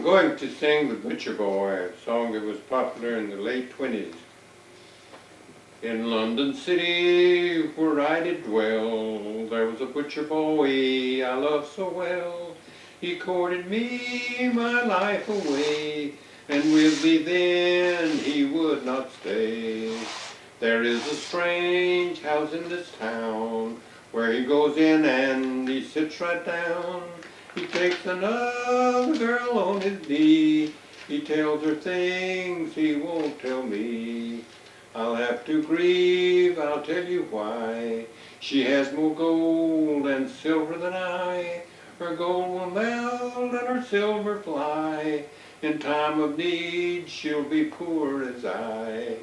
I'm going to sing The Butcher Boy, a song that was popular in the late 20s. In London City, where I did dwell, there was a butcher boy I loved so well. He courted me my life away, and with me then he would not stay. There is a strange house in this town, where he goes in and he sits right down. He takes another girl on his knee. He tells her things he won't tell me. I'll have to grieve, I'll tell you why. She has more gold and silver than I. Her gold will melt and her silver fly. In time of need she'll be poor as I.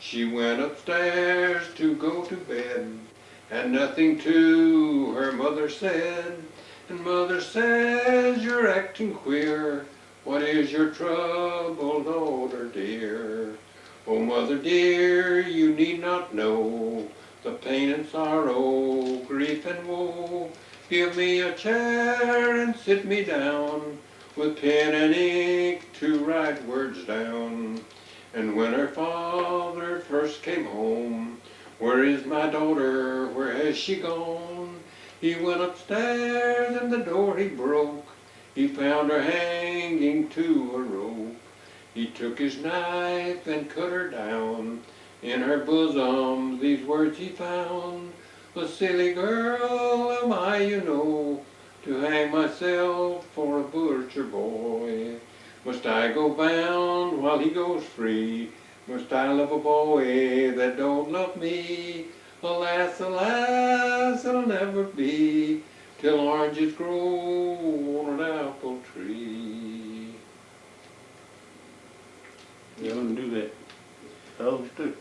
She went upstairs to go to bed, and nothing to her mother said. And mother says, you're acting queer. What is your trouble, daughter dear? Oh, mother dear, you need not know the pain and sorrow, grief and woe. Give me a chair and sit me down, with pen and ink to write words down. And when her father first came home, where is my daughter, where has she gone? He went upstairs and the door he broke. He found her hanging to a rope. He took his knife and cut her down. In her bosom these words he found. A silly girl am I, you know, to hang myself for a butcher boy. Must I go bound while he goes free? Must I love a boy that don't love me? Alas, alas, it'll never be till oranges grow on an apple tree. You want to do that? Those two.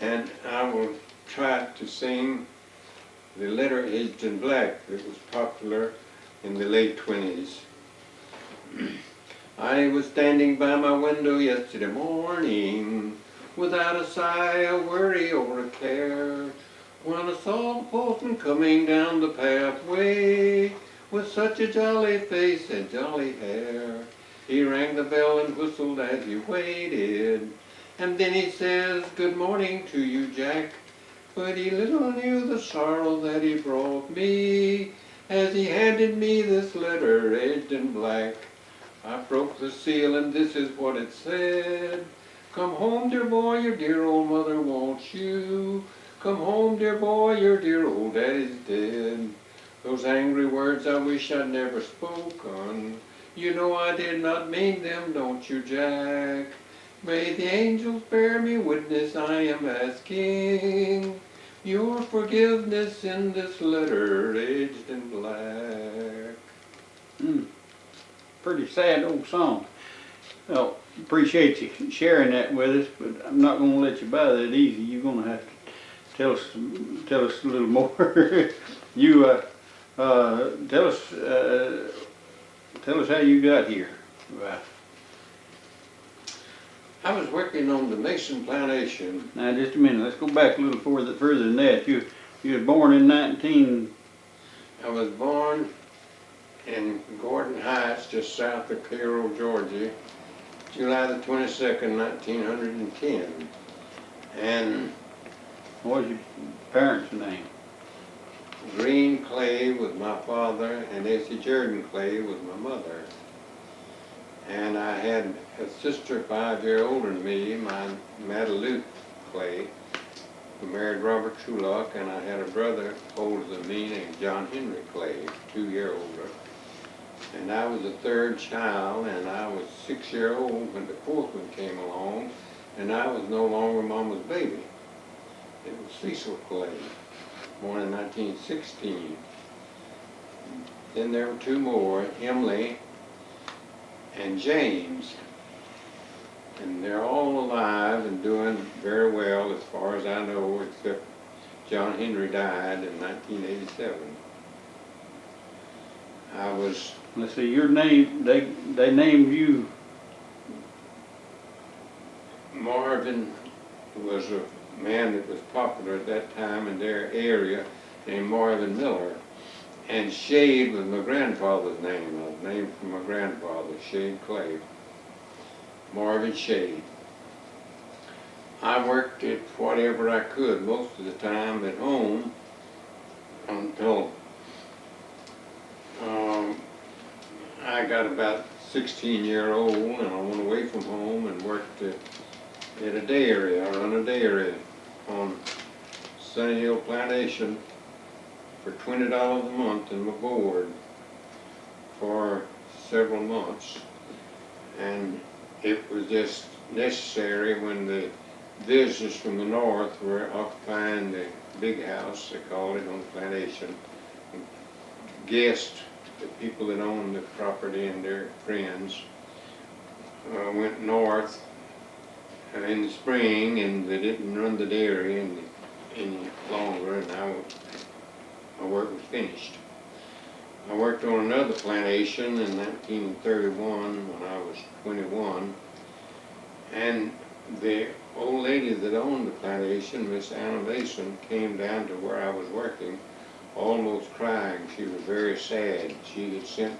And I will try to sing the letter Aged in Black that was popular in the late 20s. I was standing by my window yesterday morning, without a sigh, a worry, or a care, when I saw the postman coming down the pathway, with such a jolly face and jolly hair. He rang the bell and whistled as he waited, and then he says, good morning to you, Jack. But he little knew the sorrow that he brought me, as he handed me this letter edged in black. I broke the seal and this is what it said. Come home, dear boy, your dear old mother wants you. Come home, dear boy, your dear old daddy's dead. Those angry words I wish I'd never spoken. You know I did not mean them, don't you, Jack? May the angels bear me witness, I am asking your forgiveness in this letter aged in black. Pretty sad old song. Well, appreciate you sharing that with us, but I'm not going to let you by that easy. You're going to have to tell us a little more. You tell us how you got here. I was working on the Mason plantation. Now, just a minute. Let's go back a little further than that. You were born in 19. I was born in Gordon Heights, just south of Cairo, Georgia, July the 22nd, 1910. And what was your parents' name? Green Clay was my father, and Essie Jordan Clay was my mother. And I had a sister 5 years older than me, my Madeline Clay, who married Robert Trulock, and I had a brother older than me named John Henry Clay, 2 years older. And I was the third child, and I was 6 years old when the fourth one came along, and I was no longer Mama's baby. It was Cecil Clay, born in 1916. Then there were two more, Emily and James. And they're all alive and doing very well as far as I know, except John Henry died in 1987. I was... Let's see, your name, they named you... Marvin was a man that was popular at that time in their area named Marvin Miller. And Shade was my grandfather's name. I was named for my grandfather, Shade Clay. Marvin Shade. I worked at whatever I could most of the time at home until I got about 16-year-old and I went away from home and worked at a dairy. I run a dairy on Sunny Hill Plantation for $20 a month and my board for several months. And it was just necessary when the visitors from the north were occupying the big house, they called it, on the plantation. Guests, the people that owned the property and their friends, went north in the spring, and they didn't run the dairy any longer, and my work was finished. I worked on another plantation in 1931 when I was 21, and the old lady that owned the plantation, Miss Anna Mason, came down to where I was working, almost crying. She was very sad. She had sent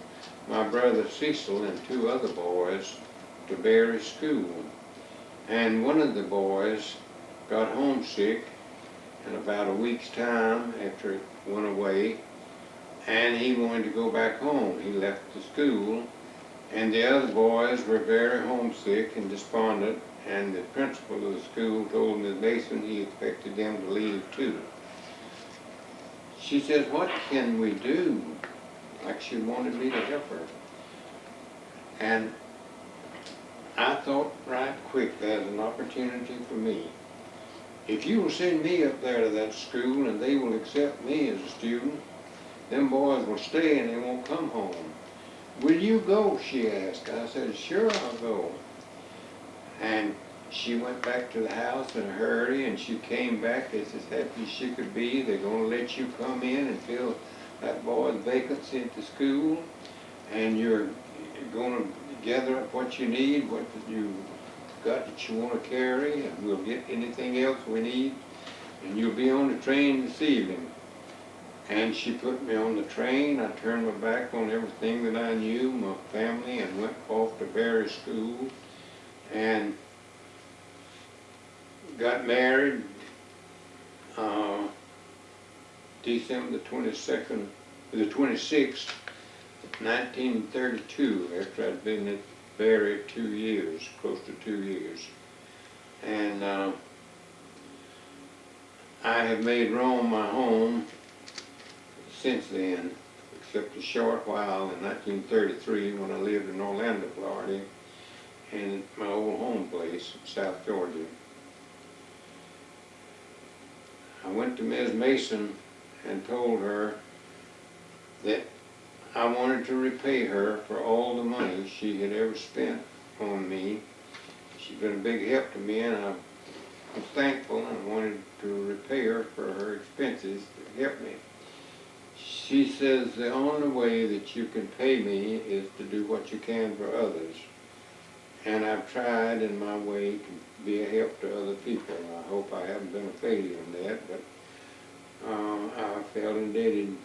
my brother Cecil and 2 other boys to Berry School, and one of the boys got homesick in about a week's time after it went away, and he wanted to go back home. He left the school, and the other boys were very homesick and despondent, and the principal of the school told Ms. Mason he expected them to leave too. She said, "What can we do?" Like she wanted me to help her. And I thought right quick, there's an opportunity for me. If you will send me up there to that school and they will accept me as a student, them boys will stay and they won't come home. "Will you go?" she asked. I said, "Sure, I'll go." And she went back to the house in a hurry, and she came back as happy as she could be. "They're going to let you come in and fill that boy's vacancy at the school, and you're going to gather up what you need, what you got that you want to carry, and we'll get anything else we need, and you'll be on the train this evening." And she put me on the train. I turned my back on everything that I knew, my family, and went off to Berry School and got married December the 26th, 1932, after I'd been at Berry 2 years, close to 2 years. And I have made Rome my home since then, except a short while in 1933 when I lived in Orlando, Florida, and my old home place in South Georgia. I went to Ms. Mason and told her that I wanted to repay her for all the money she had ever spent on me. She's been a big help to me, and I was thankful and wanted to repay her for her expenses to help me. She says the only way that you can pay me is to do what you can for others. And I've tried in my way to be a help to other people. I hope I haven't been a failure in that, but I felt indebted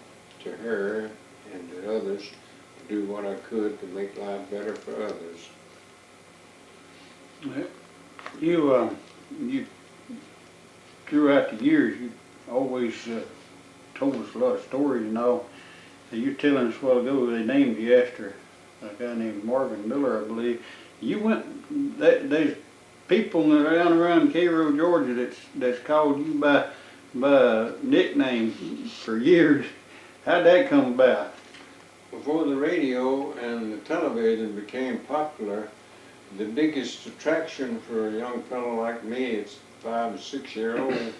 to her and to others to do what I could to make life better for others. You throughout the years, you always told us a lot of stories and all. You telling us a while ago they named you after a guy named Marvin Miller, I believe. You went. There's people around Cairo, Georgia, that's called you by nickname for years. How'd that come about? Before the radio and the television became popular, the biggest attraction for a young fellow like me, it's 5 or 6 year old,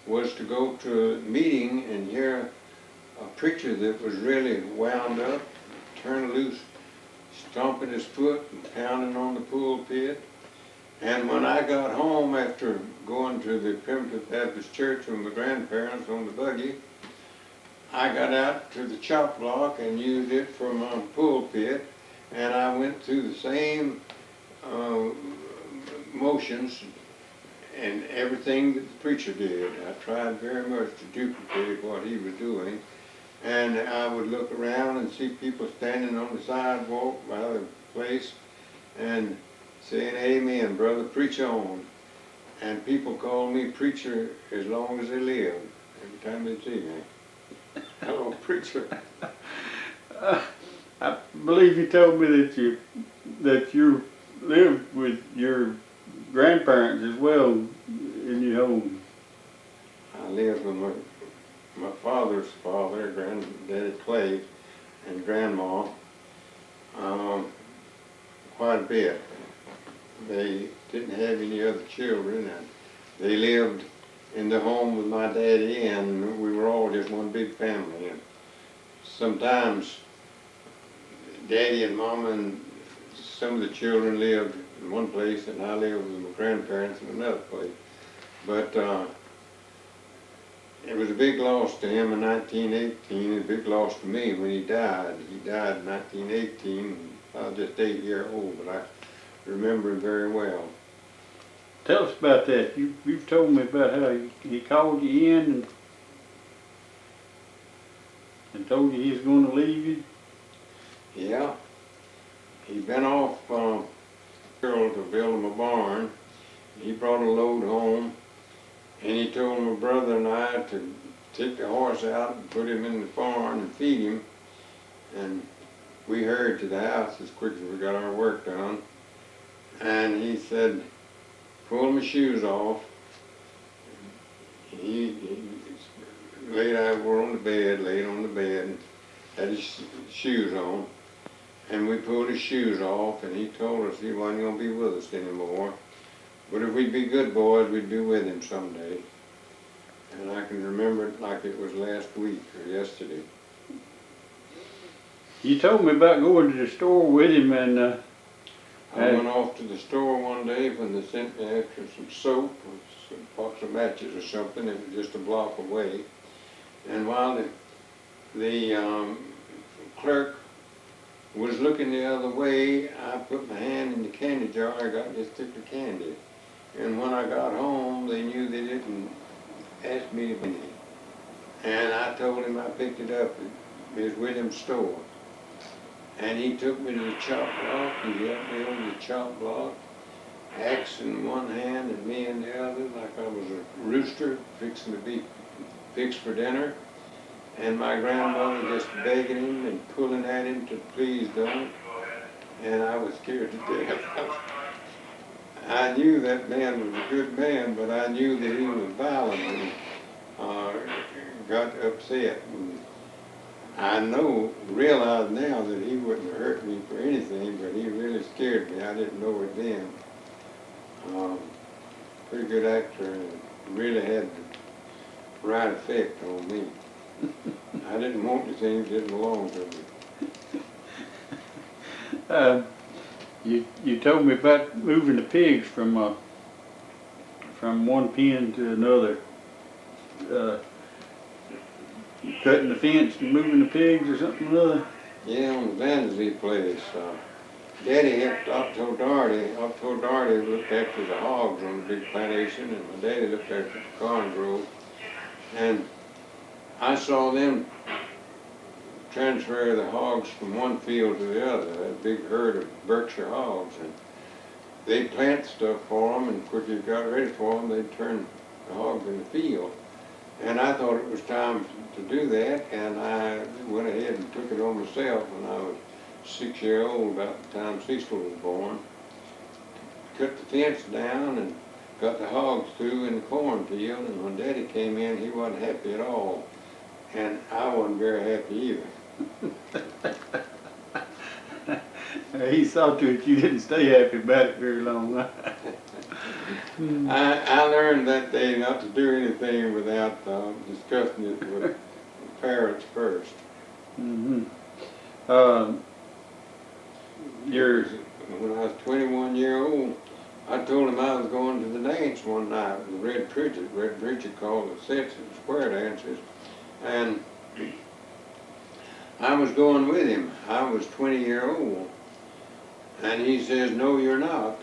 was to go to a meeting and hear a preacher that was really wound up, turned loose, stomping his foot and pounding on the pulpit. And when I got home after going to the Primitive Baptist Church with my grandparents on the buggy, I got out to the chop block and used it for my pulpit, and I went through the same motions and everything that the preacher did. I tried very much to duplicate what he was doing, and I would look around and see people standing on the sidewalk by the place and saying brother, preach on. And people call me preacher as long as they live, every time they see me. Hello, preacher. I believe you told me that you lived with your grandparents as well in your home. I lived with my father's father, Granddaddy Clay, and Grandma quite a bit. They didn't have any other children, and they lived in the home with my daddy, and we were all just one big family. And sometimes Daddy and Mama and some of the children lived in one place, and I lived with my grandparents in another place. But it was a big loss to him in 1918, and a big loss to me when he died. He died in 1918. I was just 8 years old, but I remember him very well. Tell us about that. You've told me about how he called you in and told you he was going to leave you. Yeah. He'd been off to build him a barn. He brought a load home, and he told my brother and I to take the horse out and put him in the barn and feed him. And we hurried to the house as quick as we got our work done. And he said, pull my shoes off. He laid on the bed, and had his shoes on. And we pulled his shoes off, and he told us he wasn't going to be with us anymore. But if we'd be good boys, we'd be with him someday. And I can remember it like it was last week or yesterday. You told me about going to the store with him, and I went off to the store one day when they sent me after some soap or some box of matches or something. It was just a block away. And while the clerk was looking the other way, I put my hand in the candy jar. I got this stick of candy. And when I got home, they knew they didn't ask me to be there. And I told him I picked it up at Ms. Williams' store. And he took me to the chop block. He helped me over the chop block, axe in one hand and me in the other, like I was a rooster fixing to be fixed for dinner. And my grandmother just begging him and pulling at him to please don't. And I was scared to death. I knew that man was a good man, but I knew that he was violent and got upset. And I realize now that he wouldn't have hurt me for anything, but he really scared me. I didn't know it then. Pretty good actor, and really had the right effect on me. I didn't want the things that didn't belong to me. You told me about moving the pigs from one pen to another. Cutting the fence and moving the pigs or something or other? Yeah, on the Vanderlei place. Daddy helped Otto Doherty. Otto Doherty looked after the hogs on the big plantation, and my daddy looked after the corn grove. And I saw them transfer the hogs from one field to the other, that big herd of Berkshire hogs. And they'd plant stuff for them, and when you got ready for them, they'd turn the hogs in the field. And I thought it was time to do that, and I went ahead and took it on myself when I was 6 years old, about the time Cecil was born. Cut the fence down and got the hogs through in the cornfield, and when Daddy came in, he wasn't happy at all. And I wasn't very happy either. He saw to it you didn't stay happy about it very long. I learned that day not to do anything without discussing it with parents first. Mm-hmm. When I was 21 years old, I told him I was going to the dance one night with Red Pritchett. Red Pritchett called the sets and square dances. And I was going with him. I was 20 years old. And he says, no, you're not.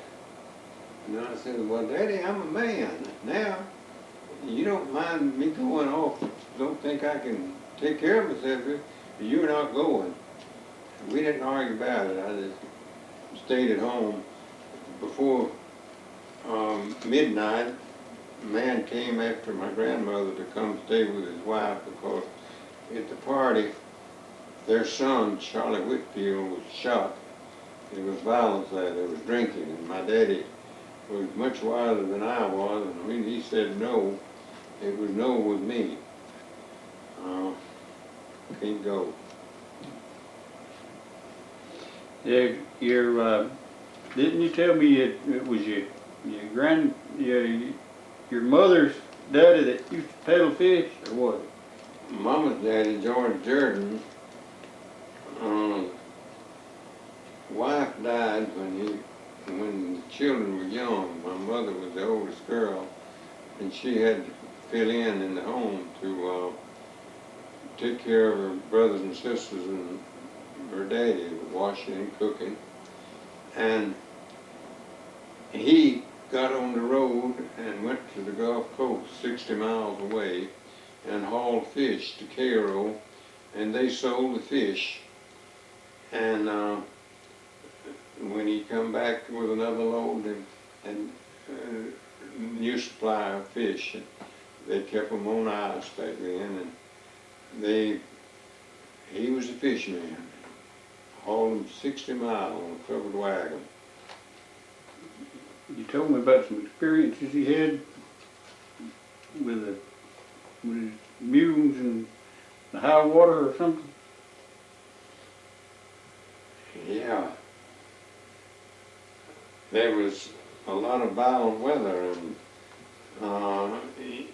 And I said, well, Daddy, I'm a man. Now, you don't mind me going off. Don't think I can take care of myself. You're not going. We didn't argue about it. I just stayed at home. Before midnight, a man came after my grandmother to come stay with his wife because at the party, their son, Charlie Whitfield, was shot. There was violence there, there was drinking, and my daddy was much wiser than I was, and when he said no, it was no with me. Can't go. Yeah, didn't you tell me it was your mother's daddy that used to peddle fish, or what? Mama's daddy, George Jordan, wife died when the children were young. My mother was the oldest girl, and she had to fill in the home to take care of her brothers and sisters and her daddy, washing and cooking. And he got on the road and went to the Gulf Coast, 60 miles away, and hauled fish to Cairo, and they sold the fish. And when he come back with another load and new supply of fish, they kept them on ice back then, and he was a fisherman, hauled them 60 miles on a covered wagon. You told me about some experiences he had with his mules and the high water or something. Yeah. There was a lot of violent weather, and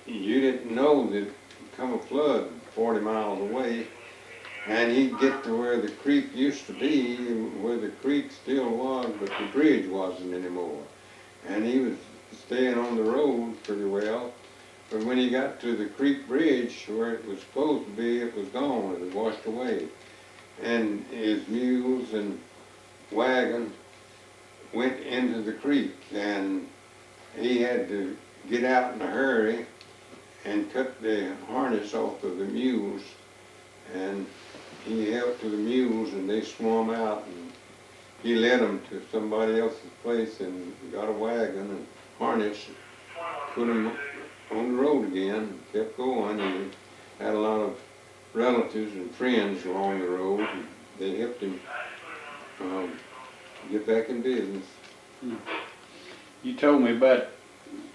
you didn't know that come a flood 40 miles away, and he'd get to where the creek used to be, where the creek still was, but the bridge wasn't anymore. And he was staying on the road pretty well, but when he got to the creek bridge where it was supposed to be, it was gone, it was washed away. And his mules and wagon went into the creek, and he had to get out in a hurry and cut the harness off of the mules, and he helped to the mules, and they swam out, and he led them to somebody else's place and got a wagon and harness, put them on the road again, kept going. He had a lot of relatives and friends along the road, and they helped him get back in business. You told me about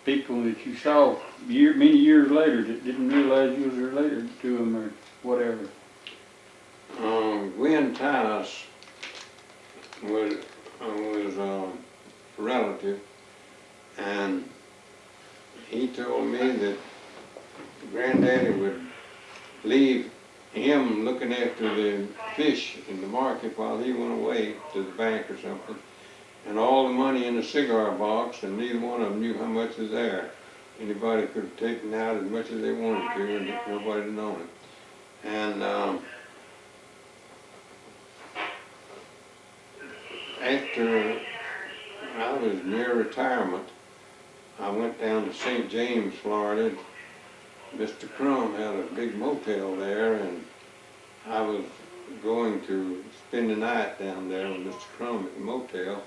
people that you saw many years later that didn't realize you was related to them or whatever. Gwen Tice was a relative, and he told me that Granddaddy would leave him looking after the fish in the market while he went away to the bank or something, and all the money in the cigar box, and neither one of them knew how much was there. Anybody could have taken out as much as they wanted to, and nobody had known it. And after I was near retirement, I went down to St. James, Florida. Mr. Crum had a big motel there, and I was going to spend the night down there with Mr. Crum at the motel.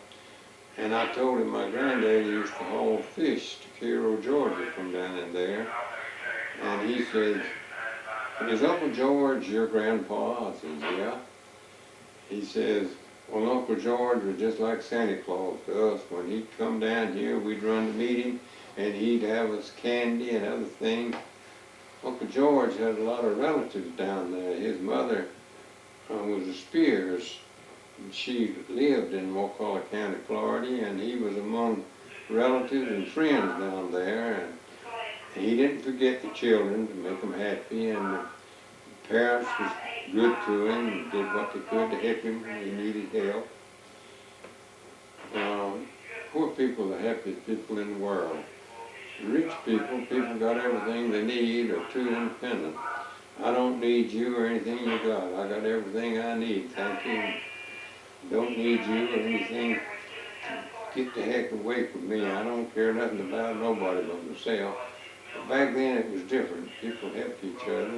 And I told him my granddaddy used to haul fish to Cairo, Georgia from down in there. And he said, "Is Uncle George your grandpa?" I said, "Yeah." He says, "Well, Uncle George was just like Santa Claus to us. When he'd come down here, we'd run to meet him, and he'd have us candy and other things." Uncle George had a lot of relatives down there. His mother was a Spears. She lived in Wakulla County, Florida, and he was among relatives and friends down there. And he didn't forget the children to make them happy, and the parents was good to him and did what they could to help him when he needed help. Poor people are the happiest people in the world. Rich people got everything they need, are too independent. I don't need you or anything you got. I got everything I need, thank you. Don't need you or anything. Get the heck away from me. I don't care nothing about nobody but myself. But back then it was different. People helped each other,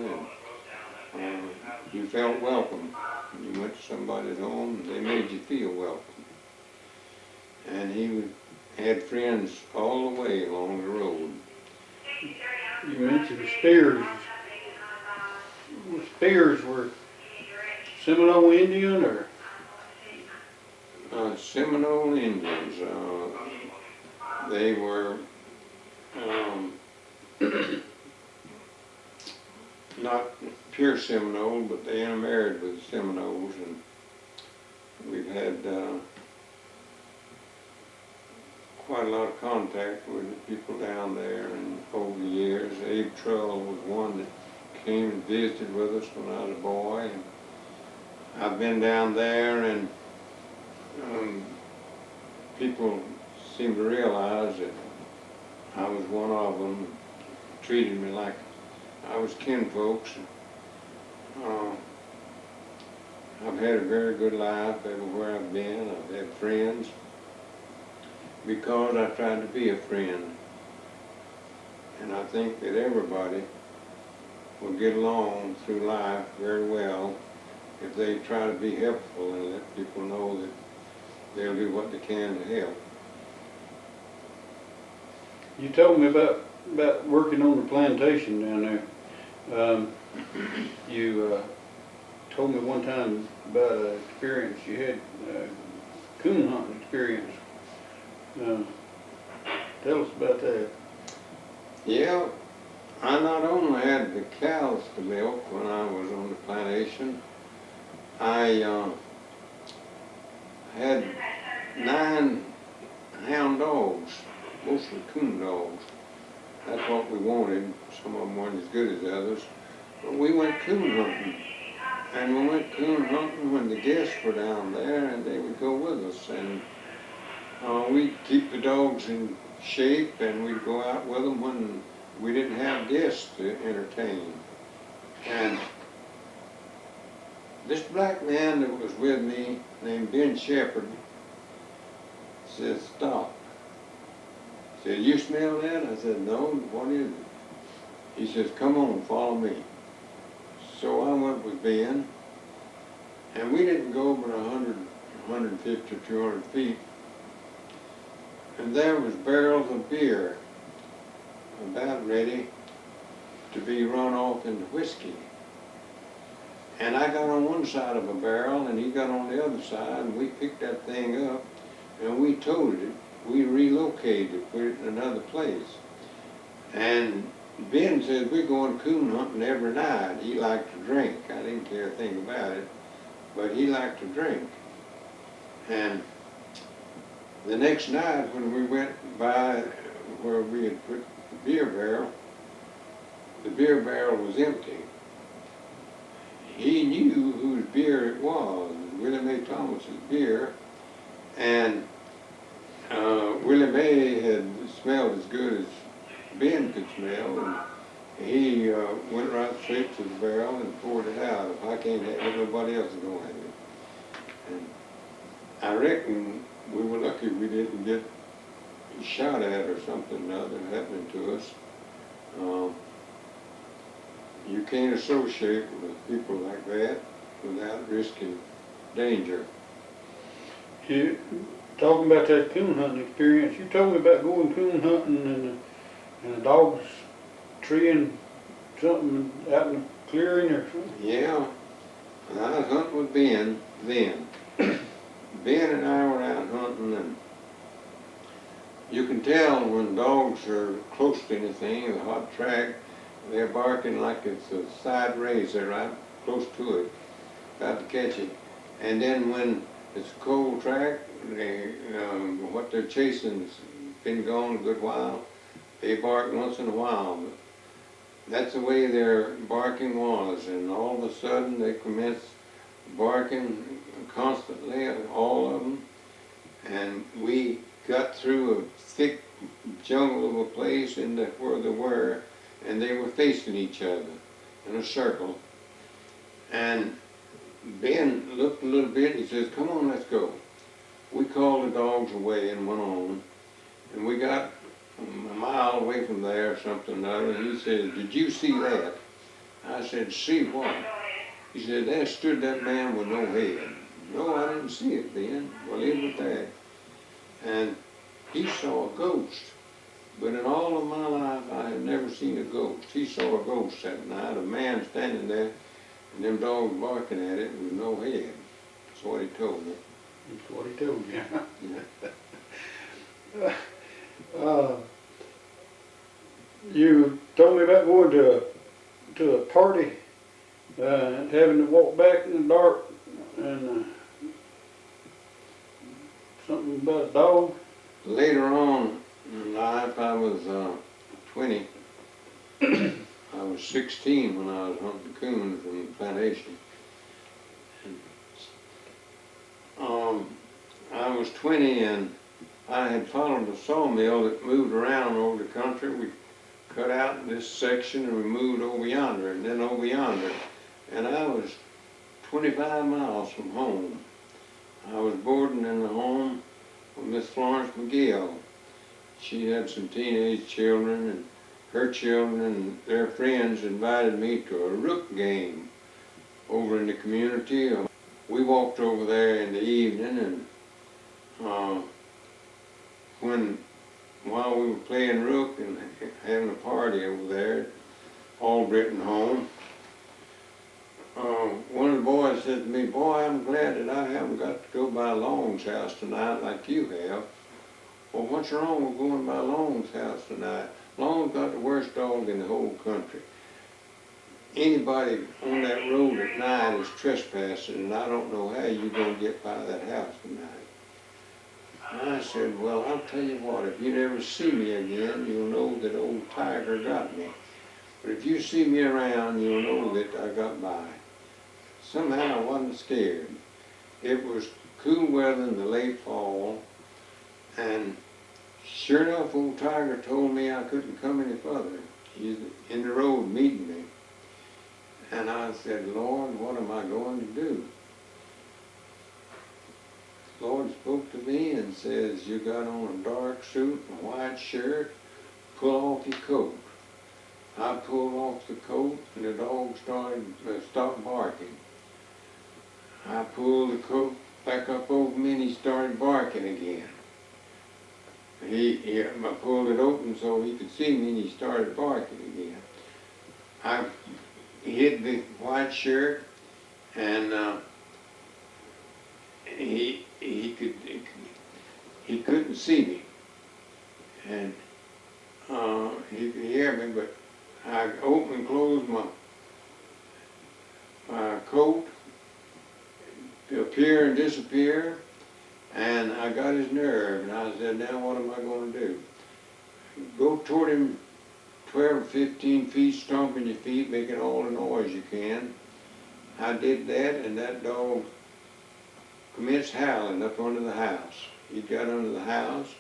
and you felt welcome. You went to somebody's home, and they made you feel welcome. And he would had friends all the way along the road. You mentioned Spears. Spears were Seminole Indian or? Seminole Indians. They were not pure Seminole, but they intermarried with the Seminoles, and we've had quite a lot of contact with the people down there, and over the years, Abe Trull was one that came and visited with us when I was a boy, and I've been down there, and people seem to realize that I was one of them, treated me like I was kinfolks. I've had a very good life everywhere I've been. I've had friends because I tried to be a friend. And I think that everybody will get along through life very well if they try to be helpful and let people know that they'll do what they can to help. You told me about working on the plantation down there. You told me one time about an experience you had, coon hunting experience. Tell us about that. Yeah, I not only had the cows to milk when I was on the plantation, I had 9 hound dogs, mostly coon dogs. That's what we wanted. Some of them weren't as good as others. But we went coon hunting. And we went coon hunting when the guests were down there, and they would go with us. And we'd keep the dogs in shape, and we'd go out with them when we didn't have guests to entertain. And this black man that was with me, named Ben Shepherd, said, "Stop." He said, "You smell that?" I said, "No, what is it?" He says, "Come on, follow me." So I went with Ben, and we didn't go but 100, 150 or 200 feet. And there was barrels of beer about ready to be run off into whiskey. And I got on one side of a barrel, and he got on the other side, and we picked that thing up, and we towed it. We relocated it, put it in another place. And Ben said, "We're going coon hunting every night." He liked to drink. I didn't care a thing about it, but he liked to drink. And the next night when we went by where we had put the beer barrel was empty. He knew whose beer it was, Willie Mae Thomas's beer, and Willie Mae had smelled as good as Ben could smell, and he went right straight to the barrel and poured it out. If I can't have it, nobody else is going to have it. And I reckon we were lucky we didn't get shot at or something or other happening to us. You can't associate with people like that without risking danger. You talking about that coon hunting experience? You told me about going coon hunting and the dogs treeing something out in the clearing or something. Yeah, and I was hunting with Ben then. Ben and I were out hunting, and you can tell when dogs are close to anything, a hot track, they're barking like it's a side race. They're right close to it, about to catch it. And then when it's a cold track, what they're chasing has been gone a good while. They bark once in a while, but that's the way their barking was. And all of a sudden they commenced barking constantly, all of them. And we got through a thick jungle of a place into where they were, and they were facing each other in a circle. And Ben looked a little bit, and he says, "Come on, let's go." We called the dogs away and went on, and we got a mile away from there or something or other, and he said, "Did you see that?" I said, "See what?" He said, "There stood that man with no head." "No, I didn't see it, Ben." Well, leave it at that. And he saw a ghost. But in all of my life, I had never seen a ghost. He saw a ghost that night, a man standing there, and them dogs barking at it with no head. That's what he told me. That's what he told you. Yeah. You told me about going to a party, having to walk back in the dark, and something about a dog. Later on in life, I was 20. I was 16 when I was hunting coons in the plantation. I was 20 and I had followed a sawmill that moved around over the country. We cut out this section and we moved over yonder and then over yonder. And I was 25 miles from home. I was boarding in the home of Miss Florence McGill. She had some teenage children, and her children and their friends invited me to a rook game over in the community. We walked over there in the evening, and while we were playing rook and having a party over there at Albritton home, one of the boys said to me, "Boy, I'm glad that I haven't got to go by Long's house tonight like you have." "Well, what's wrong with going by Long's house tonight? Long's got the worst dog in the whole country. Anybody on that road at night is trespassing, and I don't know how you're going to get by that house tonight." And I said, "Well, I'll tell you what, if you never see me again, you'll know that old Tiger got me. But if you see me around, you'll know that I got by." Somehow I wasn't scared. It was cool weather in the late fall, and sure enough, old Tiger told me I couldn't come any further. He's in the road meeting me. And I said, "Lord, what am I going to do?" The Lord spoke to me and says, "You got on a dark suit and a white shirt, pull off your coat." I pulled off the coat and the dog stopped barking. I pulled the coat back up over me and he started barking again. I pulled it open so he could see me and he started barking again. I hid the white shirt and he couldn't see me, and he could hear me, but I opened and closed my coat to appear and disappear, and I got his nerve, and I said, "Now what am I going to do?" Go toward him 12 or 15 feet, stomping your feet, making all the noise you can. I did that, and that dog commenced howling up under the house. He got under the house,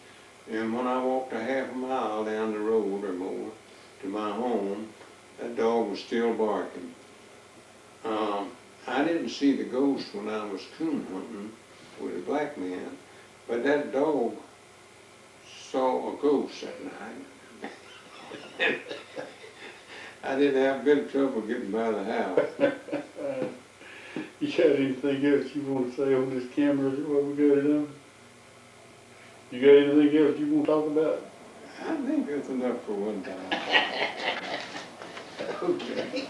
and when I walked a half a mile down the road or more to my home, that dog was still barking. I didn't see the ghost when I was coon hunting with a black man, but that dog saw a ghost that night. I didn't have a bit of trouble getting by the house. You got anything else you want to say on this camera while we got it on? You got anything else you want to talk about? I think that's enough for one time. Okay.